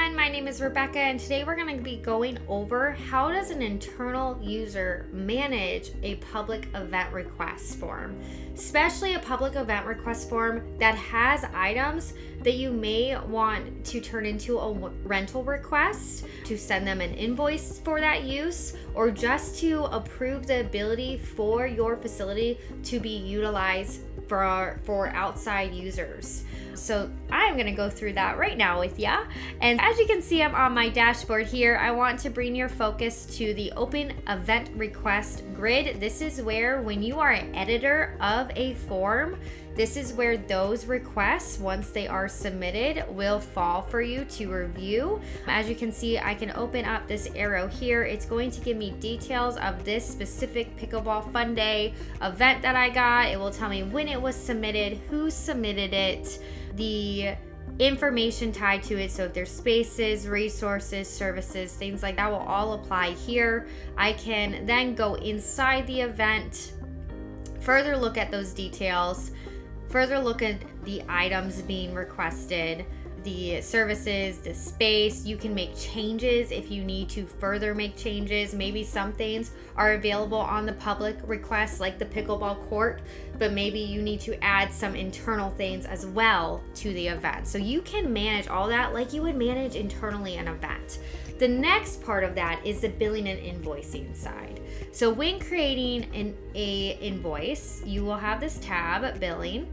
everyone, my name is Rebecca and today we're going to be going over how does an internal user manage a public event request form, especially a public event request form that has items that you may want to turn into a rental request, to send them an invoice for that use, or just to approve the ability for your facility to be utilized for outside users. So I'm going to go through that right now with ya. And as you can see, I'm on my dashboard here. I want to bring your focus to the open event request grid. This is where, when you are an editor of a form, this is where those requests, once they are submitted, will fall for you to review. As you can see, I can open up this arrow here. It's going to give me details of this specific Pickleball Fun Day event that I got. It will tell me when it was submitted, who submitted it, the information tied to it. So if there's spaces, resources, services, things like that will all apply here. I can then go inside the event, further look at those details, further look at the items being requested, the services, the space. You can make changes if you need to further make changes. Maybe some things are available on the public request, like the pickleball court, but maybe you need to add some internal things as well to the event. So you can manage all that like you would manage internally an event. The next part of that is the billing and invoicing side. So when creating an invoice, you will have this tab, billing,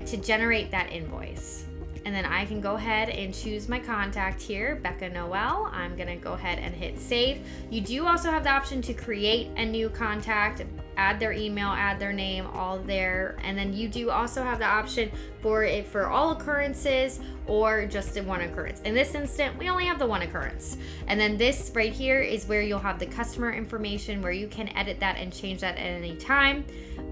to generate that invoice. And then I can go ahead and choose my contact here, Becca Noel. I'm gonna go ahead and hit save. You do also have the option to create a new contact, add their email, add their name, all there. And then you do also have the option for it for all occurrences or just in one occurrence. In this instant, we only have the one occurrence. And then this right here is where you'll have the customer information, where you can edit that and change that at any time.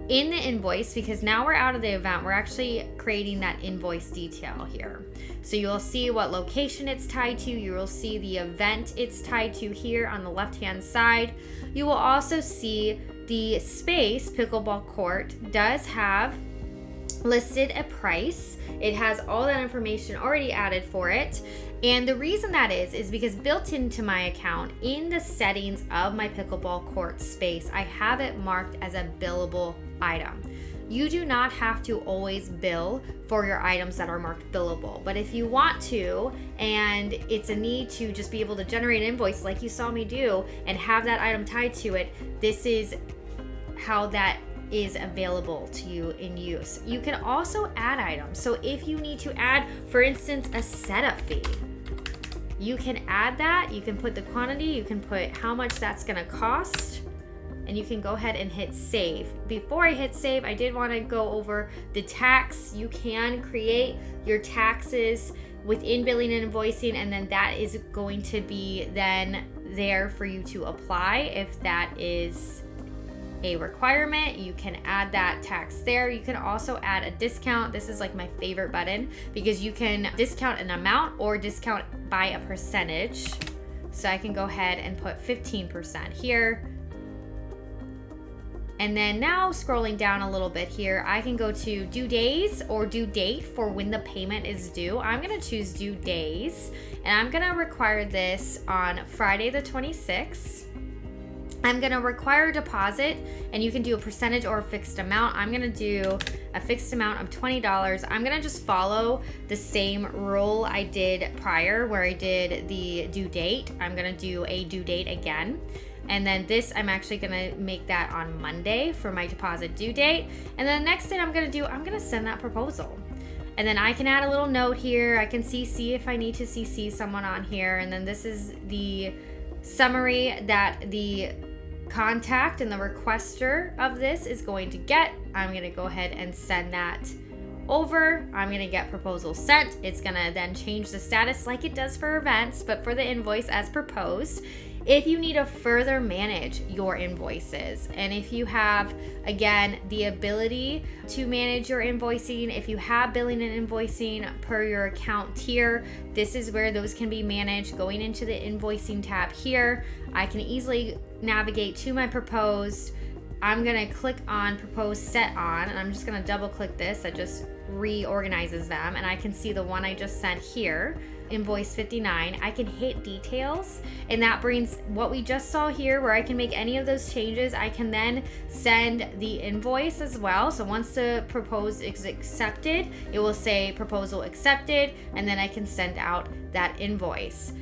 In the invoice, because now we're out of the event, we're actually creating that invoice detail here. So you'll see what location it's tied to. You will see the event it's tied to here on the left-hand side. You will also see the space, pickleball court, does have listed a price. It has all that information already added for it. And the reason that is because built into my account, in the settings of my pickleball court space, I have it marked as a billable item. You do not have to always bill for your items that are marked billable, but if you want to, and it's a need to just be able to generate an invoice like you saw me do and have that item tied to it, this is how that is available to you in use. You can also add items. So if you need to add, for instance, a setup fee, you can add that. You can put the quantity, you can put how much that's gonna cost, and you can go ahead and hit save. Before I hit save, I did want to go over the tax. You can create your taxes within billing and invoicing, and then that is going to be then there for you to apply if that is a requirement. You can add that tax there. You can also add a discount. This is like my favorite button because you can discount an amount or discount by a percentage. So I can go ahead and put 15% here. And then now scrolling down a little bit here, I can go to due days or due date for when the payment is due. I'm gonna choose due days, and I'm gonna require this on Friday the 26th. I'm gonna require a deposit, and you can do a percentage or a fixed amount. I'm gonna do a fixed amount of $20. I'm gonna just follow the same rule I did prior where I did the due date. I'm gonna do a due date again. And then this, I'm actually gonna make that on Monday for my deposit due date. And then the next thing I'm gonna do, I'm gonna send that proposal. And then I can add a little note here. I can CC if I need to CC someone on here. And then this is the summary that the contact and the requester of this is going to get. I'm gonna go ahead and send that over. I'm gonna get proposal sent. It's gonna then change the status like it does for events, but for the invoice as proposed. If you need to further manage your invoices, and if you have, again, the ability to manage your invoicing, if you have billing and invoicing per your account tier, this is where those can be managed. Going into the invoicing tab here, I can easily navigate to my proposed. I'm gonna click on propose set on, and I'm just gonna double click this. That just reorganizes them, and I can see the one I just sent here, invoice 59. I can hit details, and that brings what we just saw here, where I can make any of those changes. I can then send the invoice as well. So once the propose is accepted, it will say proposal accepted, and then I can send out that invoice.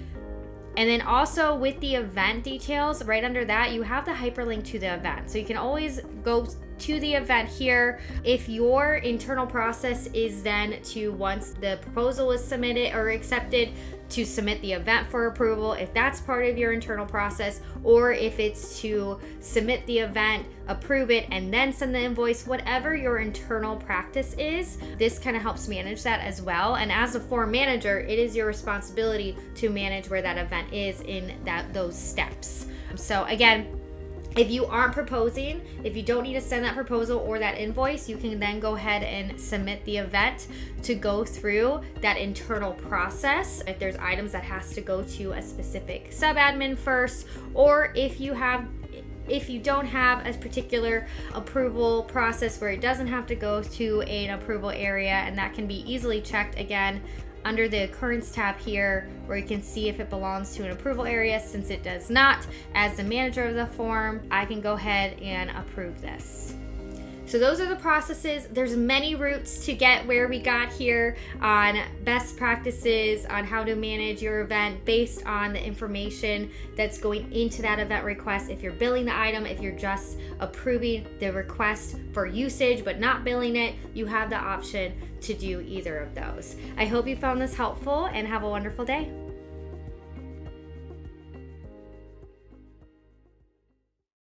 And then also with the event details, right under that, you have the hyperlink to the event. So you can always go to the event here. If your internal process is then to, once the proposal is submitted or accepted, to submit the event for approval, if that's part of your internal process, or if it's to submit the event, approve it, and then send the invoice, whatever your internal practice is, this kind of helps manage that as well. And as a form manager, it is your responsibility to manage where that event is in those steps. So again, if you aren't proposing, if you don't need to send that proposal or that invoice, you can then go ahead and submit the event to go through that internal process. If there's items that has to go to a specific sub-admin first, or if you don't have a particular approval process where it doesn't have to go to an approval area, and that can be easily checked again under the occurrence tab here, where you can see if it belongs to an approval area. Since it does not, as the manager of the form, I can go ahead and approve this. So those are the processes. There's many routes to get where we got here on best practices on how to manage your event based on the information that's going into that event request. If you're billing the item, if you're just approving the request for usage but not billing it, you have the option to do either of those. I hope you found this helpful, and have a wonderful day.